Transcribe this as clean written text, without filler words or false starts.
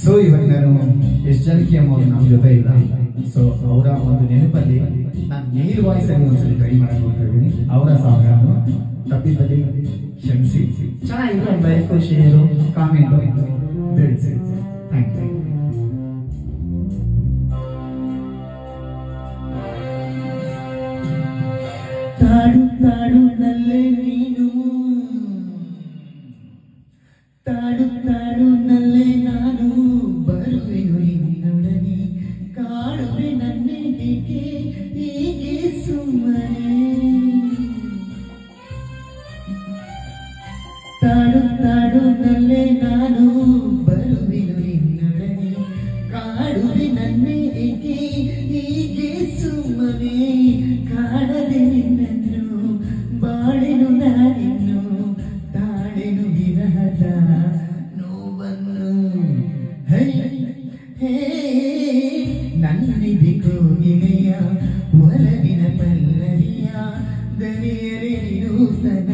So ಇವಾಗ ನಾನು ಎಷ್ಟು ಜನಕ್ಕೆ ಅವ್ರು ನಮ್ಮ ಜೊತೆ ಇಲ್ಲ. ಸೊ ಅವರ ಒಂದು ನೆನಪಲ್ಲಿ ನಾನು ಮೇಲ್ ವಾಯ್ಸ್ ಅಲ್ಲಿ ಒಂದ್ಸಲಿ ಟ್ರೈ ಮಾಡಕ್ಕೆ ಹೋಗ್ತಾ ಇದ್ದೀನಿ. ಅವರ ಸಾಂಗನ್ನು ತಪ್ಪಿದಲ್ಲಿ ಕ್ಷಮಿಸಿ. ಚೆನ್ನಾಗಿರೋ ಲೈಕ್ ಶೇರು ಕಾಮೆಂಟ್ ತಿಳಿಸಿ. Thank you. ತಾಡು ತಾಡು ನಲ್ಲೆ ನೀನು, ತಾಡು ತಾಡು ನಲ್ಲೆ ನಾನು, ಬರುವೆನು ನಿನ್ನೊಡನೆ, ಕಾಡುವೆ ನನ್ನೇ ಹೀಗೆ ಹೀಗೆ ಸುಮ್ಮನೆ. ತಾಡು ತಾಡು ನಲ್ಲೆ ನಾನು, ಬರುವೆನು ನಿನ್ನೊಡನೆ, ಕಾಡುವೆ ನನ್ನೇ ಹೀಗೆ ಹೀಗೆ ಸುಮ್ಮನೆ. ಕಾಣದೆ ನಿನ್ನನ್ನು ಬಾಳೆನು ನಾನಿನ್ನು, ತಾಳೆನು ವಿರಹದ ನೋವನ್ನು. ಹೇ ಹೇ ನನ್ನಿದೆ ಕೋಗಿಲೆಯ ಒಲವಿನ ಪಲ್ಲವಿಯ ದನಿಯರೆ ನೂತನ